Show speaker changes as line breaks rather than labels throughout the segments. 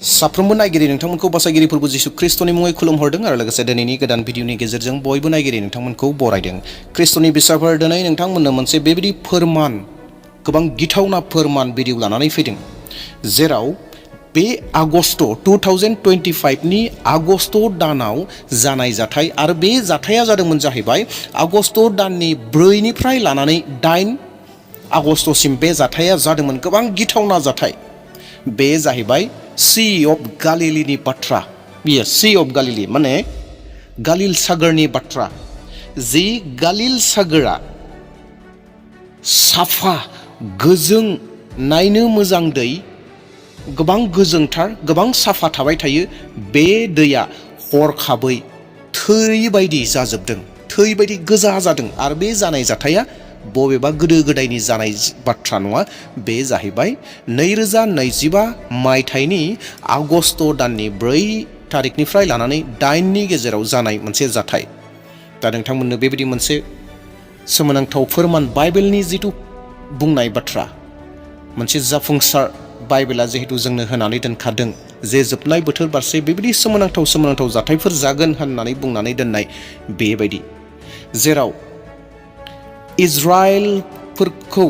साफ्रोमबो नायगिरि नोंथांमोनखौ बासायगिरि फोरबो जिसु ख्रिस्टनि मुङै खुलुमहरदों आरो लोगोसे दिनैनि गोदान भिडिअनि गेजेरजों बयबो नायगिरि नोंथांमोनखौ बरायदों। ख्रिस्टनि बिसाफोर दिनै नोंथांमोननो मोनसे बेबायदि फोरमान, गोबां गिथावना फोरमान भिडिअ लानानै फैदों, जेराव बे आगस्ट 2025 नि आगस्ट दानाव जानाय जाथाय आरो बे जाथाया जादोंमोन जाहैबाय आगस्ट दाननि 4 निफ्राय लानानै 8 आगस्टसिम बे जाथाया जादोंमोन। गोबां गिथावना जाथाय। बे जाहैबाय सी अफ गालिलीनि बाथ्रा। बियो सी अफ गालिली माने गालिल सागरनि बाथ्रा। जि गालिल सागोरा साफा, गोजों, नायनो मोजां दै, गोबां गोजोंथार, गोबां साफा थाबाय थायो। बे दैया हरखाबै थै बायदि जाजोबदों, थै बायदि गोजा जादों। आरो बे जानाय जाथाया बबेबा गोदो गोदायनि जानाय बाथ्रा नङा। बे जाहैबाय 2025 मायथाइनि आगस्ट दाननि 4 थारिखनिफ्राय लानानै 8 नि गेजेराव जानाय मोनसे जाथाय। दा नोंथांमोननो बेबायदि मोनसे सोमोनांथाव फोरमान, बाइबेलनि जिथु बुंनाय बाथ्रा, मोनसे जाफुंसार बाइबेला जिहेतु जोंनो होनानै दोनखादों जे जोबनाय बोथोर फारसे बेबायदि सोमोनांथाव जाथायफोर जागोन होननानै बुंनानै दोननाय बेबायदि, जेराव इजराइलफोरखौ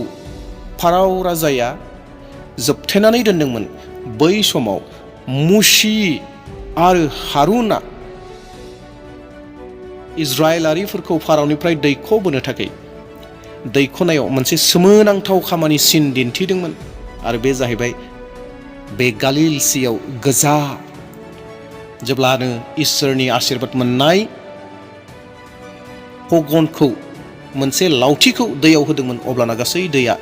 फाराव राजाया जोबथेनानै दोनदोंमोन। बै समाव मुसि आरो हारुना इजराइलारिफोरखौ फारावनिफ्राय दैख'बोनो थाखाय दैख'नायाव मोनसे सोमोनांथाव खामानि सिन दिन्थिदोंमोन। आरो बे जाहैबाय बे गालिल सीयाव गोजा, जेब्लानो इसोरनि आशीर्बाद मोननाय पगनखौ, मोनसे लावथिखौ दैयाव होदोंमोन, अब्लाना गासै दैया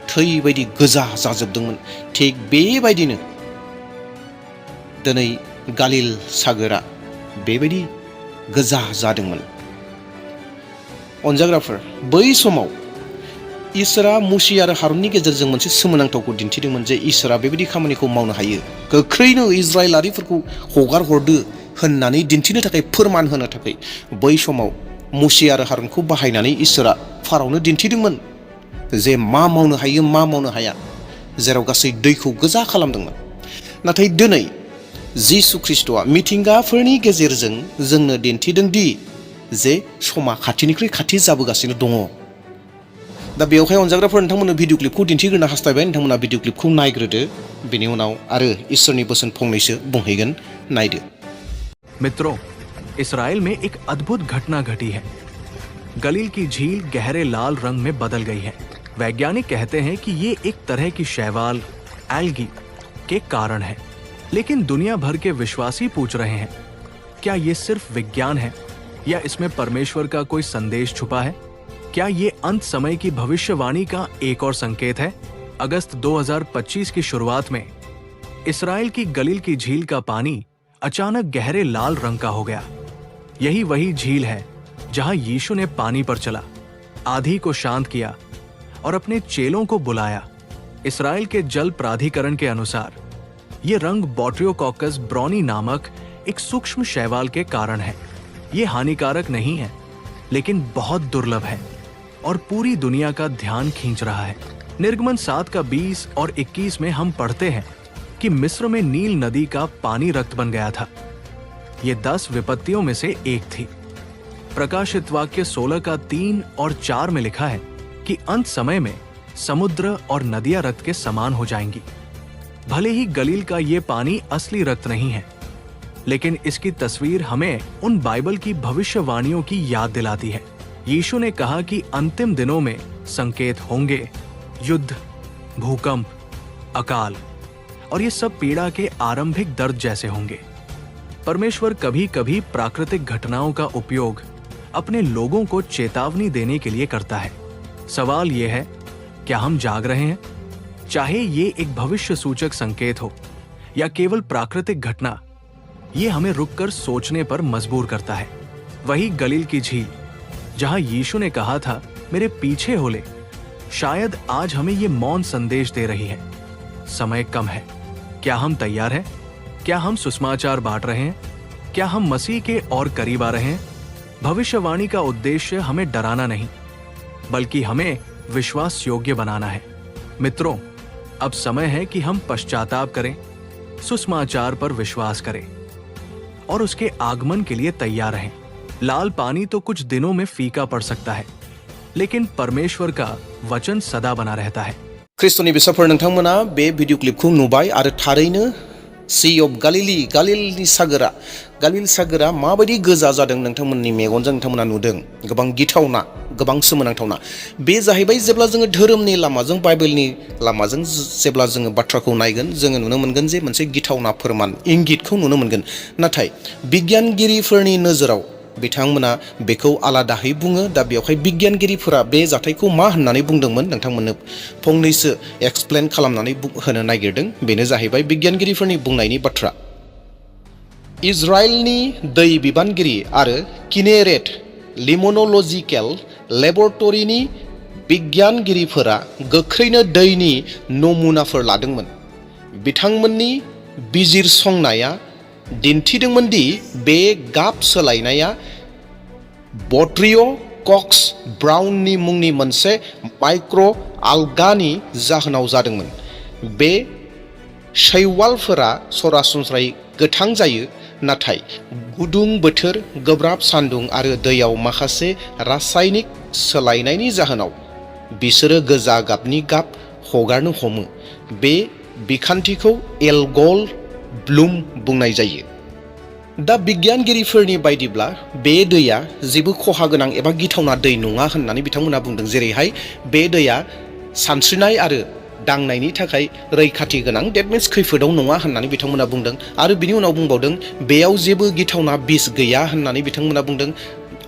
थै बायदि गोजा जाजोबदोंमोन। थिग बेबायदिनो दिनै गालिल सागोरा बेबायदि गोजा जादोंमोन। अनजाग्राफोर, बै समाव इसोरा मुसि आरो हारुननि गेजेरजों मोनसे सोमोनांथावखौ दिन्थिदोंमोन जे इसोरा बेबायदि खामानिखौ मावनो हायो, गोख्रैनो इजराइलारिफोरखौ हगार हरदो होननानै दिन्थिनो थाखाय, फोरमान होनो थाखाय बै समाव मुसि आरो हारुनखौ बाहायनानै इसोरा फारावनो दिन्थिदोंमोन जे मा मावनो हायो मा मावनो हाया, जेराव गासै दैखौ गोजा खालामदोंमोन। नाथाय दिनै जिसु ख्रिस्ट'आ मिथिंगाफोरनि गेजेरजों जोंनो दिन्थिदों दि जे समा खाथिनिख्रुइ खाथि जाबोगासिनो दङ। दा बेवहाय अनजाग्राफोर, नोंथांमोननो भिडिअ क्लिपखौ दिन्थिग्रोनो हास्थायबाय। नोंथांमोना भिडिअ क्लिपखौ नायग्रोदो, बेनि उनाव आरो इसोरनि बोसोन फंनैसो बुंहैगोन, नायदो।
मित्रों, इसराइल में एक अद्भुत घटना घटी है। गलील की झील गहरे लाल रंग में बदल गई है। वैज्ञानिक कहते हैं कि ये एक तरह की शैवाल, algae के कारण है। लेकिन दुनिया भर के विश्वासी पूछ रहे हैं, क्या ये सिर्फ विज्ञान है या इसमें परमेश्वर का कोई संदेश छुपा है? क्या ये अंत समय की भविष्यवाणी का एक और संकेत है? अगस्त 2025 की शुरुआत में इसराइल की गलील की झील का पानी अचानक गहरे लाल रंग का हो गया। यही वही झील है जहां यीशु ने पानी पर चला, आंधी को शांत किया और अपने चेलों को बुलाया। इसराइल के जल प्राधिकरण के अनुसार ये रंग बोट्रियोकॉकस ब्रॉनी नामक एक सूक्ष्म शैवाल के कारण है। ये हानिकारक नहीं है, लेकिन बहुत दुर्लभ है और पूरी दुनिया का ध्यान खींच रहा है। निर्गमन 7 का 20 और 21 में हम पढ़ते हैं कि मिस्र में नील नदी का पानी रक्त बन गया था। ये 10 विपत्तियों में से एक थी। प्रकाशित वाक्य 16 का 3 और 4 में लिखा है कि अंत समय में समुद्र और नदियां रक्त के समान हो जाएंगी। भले ही गलील का ये पानी असली रक्त नहीं है, लेकिन इसकी तस्वीर हमें उन बाइबल की भविष्यवाणियों की याद दिलाती है। यीशु ने कहा कि अंतिम दिनों में संकेत होंगे, युद्ध, भूकंप, अकाल, और ये सब पीड़ा के आरंभिक दर्द जैसे होंगे। परमेश्वर कभी कभी प्राकृतिक घटनाओं का उपयोग अपने लोगों को चेतावनी देने के लिए करता है। सवाल यह है, क्या हम जाग रहे हैं? चाहे ये एक भविष्य सूचक संकेत हो या केवल प्राकृतिक घटना, ये हमें रुककर सोचने पर मजबूर करता है। वही गलील की झील जहां यीशु ने कहा था, मेरे पीछे हो ले, शायद आज हमें ये मौन संदेश दे रही है, समय कम है। क्या हम तैयार हैं? क्या हम सुसमाचार बांट रहे हैं? क्या हम मसीह के और करीब आ रहे हैं? भविष्यवाणी का उद्देश्य हमें डराना नहीं, बल्कि हमें विश्वास योग्य बनाना है। मित्रों, अब समय है कि हम पश्चाताप करें, सुसमाचार पर विश्वास करें और उसके आगमन के लिए तैयार रहें। लाल पानी तो कुछ दिनों में फीका पड़ सकता है, लेकिन परमेश्वर का वचन सदा बना रहता है।
ख्रिस्ट'नि बिसाफोर नोंथांमोना बे भिडिअ क्लिपखौ नुबाय आरो थारैनो सी अफ गालिली गालिलनि सागोरा माबायदि गोजा जादों नोंथांमोननि मेगनजों नोंथांमोना नुदों। गोबां गिथावना, गोबां सोमोनांथावना। बे जाहैबाय जेब्ला जोङो धोरोमनि लामाजों बाइबेलनि लामाजों जेब्ला जोङो बाथ्राखौ नायगोन, जोङो नुनो मोनगोन जे मोनसे गिथावना फोरमान इंगितखौ नुनो मोनगोन। नाथाय बिगियानगिरिफोरनि नोजोराव बिथांमोना बेखौ आलादायै बुङो। दा बेवहाय बिगियानगिरिफोरा बे जाथायखौ मा होननानै बुंदोंमोन नोंथांमोननो फंनैसो एक्सप्लेन खालामनानै होनो नागिरदों। बेनो जाहैबाय बिगियानगिरिफोरनि बुंनायनि बाथ्रा। इजराइलनि दै बिबानगिरि आरो किनेरेट लिमन'लजिकेल लेबरेटरिनि बिगियानगिरिफोरा गोख्रैनो दैनि नमुनाफोर लादोंमोन। बिथांमोननि बिजिरसंनाया दिन्थिदोंमोन दि बे गाब सोलायनाया बट्रिय'कक्स ब्राउननि मुंनि मोनसे माइक्र' आल्गानि जाहोनाव जादोंमोन। बे शैवालफोरा सरासनस्रायै गोथां जायो, नाथाय गुदुं बोथोर, गोब्राब सान्दुं आरो दैयाव माखासे रासायनिक सोलायनायनि जाहोनाव बिसोरो गोजा गाबनि गाब हगारनो हमो। बे बिखान्थिखौ एल्गल ब्लुम बुंनाय जायो। दा बिगियानगिरिफोरनि बायदिब्ला बे दैया जेबो खहा गोनां एबा गिथावना दै नङा होननानै बिथांमोना बुंदों। जेरैहाय बे दैया सानस्रिनाय आरो दांनायनि थाखाय रैखाथि गोनां, डेट मिन्स खैफोदाव नङा होननानै बिथांमोना बुंदों। आरो बिनि उनाव बुंबावदों बेयाव जेबो गिथावना बिस गैया होननानै बिथांमोना बुंदों।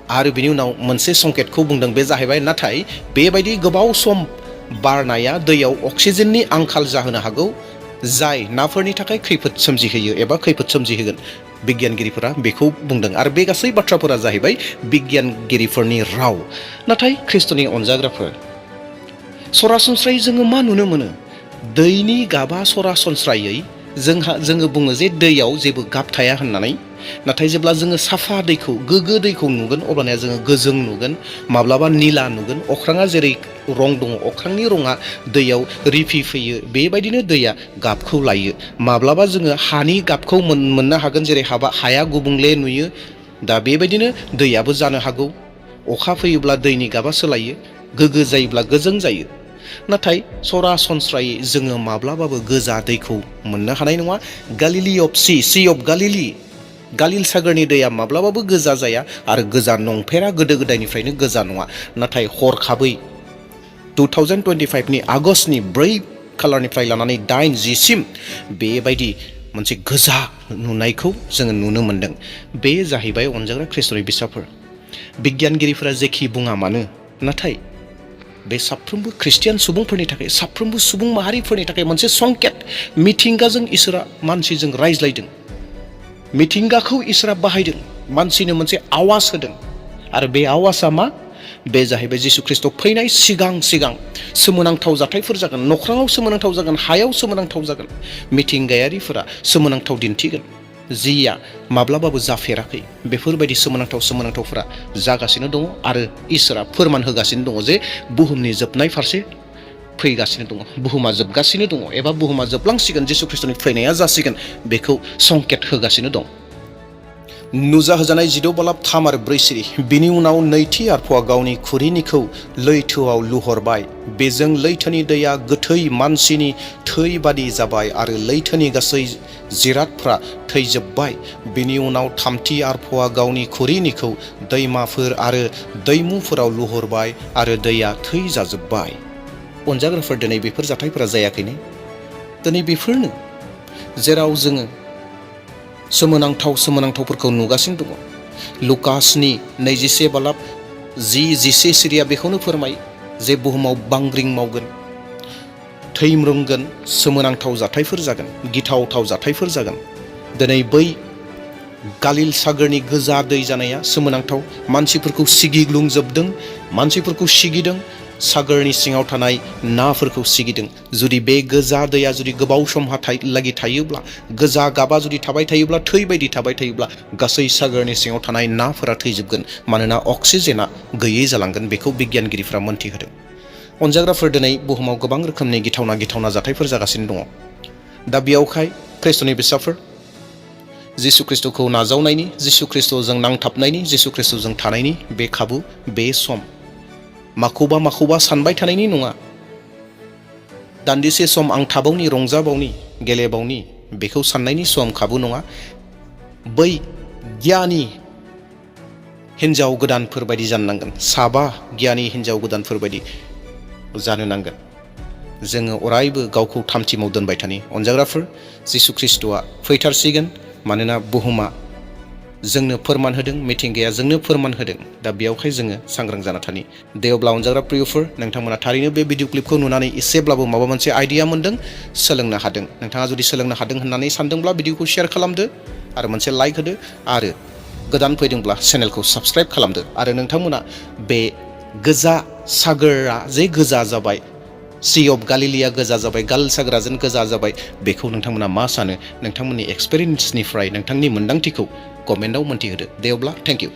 आरो बिनि उनाव मोनसे संकेतखौ बुंदों, बे जाहैबाय नाथाय बेबायदि गोबाव सम बारनाया दैयाव अक्सिजेननि आंखाल जाहोनो हागौ, जाय नाफोरनि थाखाय खैफोद सोमजिहोयो एबा खैफोद सोमजिहोगोन। बिगियानगिरिफोरा बेखौ बुंदों। आरो बे गासै बाथ्राफोरा जाहैबाय बिगियानगिरिफोरनि राव। नाथाय ख्रिस्ट'नि अनजाग्राफोर, सरासनस्रायै जोङो मा नुनो मोनो? दैनि गाबा सरासनस्रायै जोङो बुङो जे दैयाव जेबो गाब थाया होननानै। नाथाय जेब्ला जोङो साफा दैखौ, गोग्गो दैखौ नुगोन, अब्लानिया जोङो गोजों नुगोन, माब्लाबा निला नुगोन। अख्राङा जेरै रं दङ, अख्रांनि रङा दैयाव रिफिफैयो, बेबायदिनो दैया गाबखौ लायो। माब्लाबा जोङो हानि गाबखौ मोननो हागोन, जेरै हाया गुबुंले नुयो। दा बेबायदिनो दैयाबो जानो हागौ। अखा फैयोब्ला दैनि गाबा सोलायो, गोग्गो जायोब्ला गोजों जायो। नाथाय सरासनस्रायै जोङो माब्लाबाबो गोजा दैखौ मोननो हानाय नङा। गालिली अफ सी अफ गालिली, गालिल सागरनि दैया माब्लाबाबो गोजा जाया आरो गोजा नंफेरा, गोदो गोदायनिफ्रायनो गोजा नङा। नाथाय हरखाबै 2025नि आगष्टनि 4 खालारनिफ्राय लानानै 8 जिसिम बेबायदि मोनसे गोजा नुनायखौ जोङो नुनो मोनदों। बे जाहैबाय अनजाग्रा ख्रिस्ट'नि बिसाफोर। बिगियानगिरिफोरा जेखि बुङा मानो, नाथाय बे साफ्रोमबो ख्रिस्टियान सुबुंफोरनि थाखाय, साफ्रोमबो सुबुं माहारिफोरनि थाखाय मोनसे संकेत। मिथिंगाजों इसोरा मानसिजों रायज्लायदों, मिथिंगाखौ इसोरा बाहायदों, मानसिनो मोनसे आवाज होदों। आरो बे आवाजआ मा? बे जाहैबाय जिसु ख्रिस्ट' फैनाय सिगां सोमोनांथाव जाथायफोर जागोन। नख्राङाव सोमोनांथाव जागोन, हायाव सोमोनांथाव जागोन। मिथिंगायारिफोरा सोमोनांथाव दिन्थिगोन, जिया माब्लाबाबो जाफेराखै। बेफोरबायदि सोमोनांथावफोरा जागासिनो दङ। आरो इसोरा फोरमान होगासिनो दङ जे बुहुमनि जोबनाय फारसे फैगासिनो दङ, बुहुमा जोबगासिनो दङ, एबा बुहुमा जोबलांसिगोन, जिसु ख्रिस्ट'नि फैनाया जासिगोन, बेखौ संकेत होगासिनो दं। नुजाहोजानाय 12 बालाब 3 आरो 4 सिरि। बिनि उनाव नैथि आरफआ गावनि खुरिनिखौ लैथोआव लुहरबाय। बेजों लैथोनि दैया गोथै मानसिनि थै बादि जाबाय आरो लैथोनि गासै जिरादफ्रा थैजोब्बाय। बिनि उनाव थामथि आरफआ गावनि खुरिनिखौ दैमाफोर आरो दैमुफोराव लुहरबाय आरो दैया थै जाजोब्बाय। अनजाग्राफोर, दिनै बेफोर जाथायफोरा जायाखैने? दिनै बेफोरनो जेराव जोङो सोमोनांथावफोरखौ नुगासिनो दङ। लुकासनि 21 बालाब 10-11 सिरिया बेखौनो फोरमायो जे बुहुमाव बांग्रिं मावगोन, थैम्रोंगोन, सोमोनांथाव जाथायफोर जागोन, गिथावथाव जाथायफोर जागोन। दिनै बै गालिल सागरनि गोजा दै जानाया सोमोनांथाव। मानसिफोरखौ सिगिग्लुंजोबदों, मानसिफोरखौ सिगिदों, सागरनि सिङाव थानाय नाफोरखौ सिगिदों। जुदि बे गोजा दैया जुदि गोबाव समहालागै थायोब्ला, गोजा गाबा जुदि थाबाय थायोब्ला, थै बायदि थाबाय थायोब्ला, गासै सागरनि सिङाव थानाय नाफोरा थैजोबगोन। मानोना अक्सिजेना गैयै जालांगोन। बेखौ बिगियानगिरिफ्रा मोनथिहोदों। अनजाग्राफोर, दिनै बुहुमाव गोबां रोखोमनि गिथावना जाथायफोर जागासिनो दङ। दा बेयावहाय ख्रिस्ट'नि बिसाफोर जिसु ख्रिस्ट'खौ नाजावनायनि, जिसु ख्रिस्ट'जों नांथाबनायनि, जिसु ख्रिस्ट'जों थानायनि बे खाबु, बे सम, माखौबा सानबाय थानायनि नङा, दान्दिसे सम आं थाबावनि, रंजाबावनि, गेलेबावनि, बेखौ साननायनि सम खाबु नङा। बै गियानि हिन्जाव गोदानफोर बायदि जानो नांगोन, साबा गियानि हिन्जाव गोदानफोर बायदि जानो नांगोन। जोङो अरायबो गावखौ थामथिमाव दोनबाय थानि। अनजाग्राफोर, जिसु ख्रिस्ट'आ फैथारसिगोन, मानोना बुहुमा जोंनो फोरमान होदों, मिथिंगाया जोंनो फोरमान होदों। दा बेयावहाय जोङो सांग्रां जाना थानि। दे अब्ला अनजाग्रा प्रियफोर, नोंथांमोना थारैनो बे भिडिअ क्लिपखौ नुनानै एसेब्लाबो माबा मोनसे आइडिया मोन्दों, सोलोंनो हादों। नोंथाङा जुदि सोलोंनो हादों होननानै सानदोंब्ला भिडिअखौ शेयार खालामदो आरो मोनसे लाइक होदो, आरो गोदान फैदोंब्ला चेनेलखौ साबस्क्राइब खालामदो। आरो नोंथांमोना बे गोजा सागोरा जे गोजा जाबाय, सी अफ गालिलिया गोजा जाबाय, गाल सागोराजों गोजा जाबाय, बेखौ नोंथांमोना मा सानो? नोंथांमोननि एक्सपिरियेन्सनिफ्राय नोंथांनि मोन्दांथिखौ कमेन्टआव मोन्थिहोदो। दे अब्ला थेंक इउ।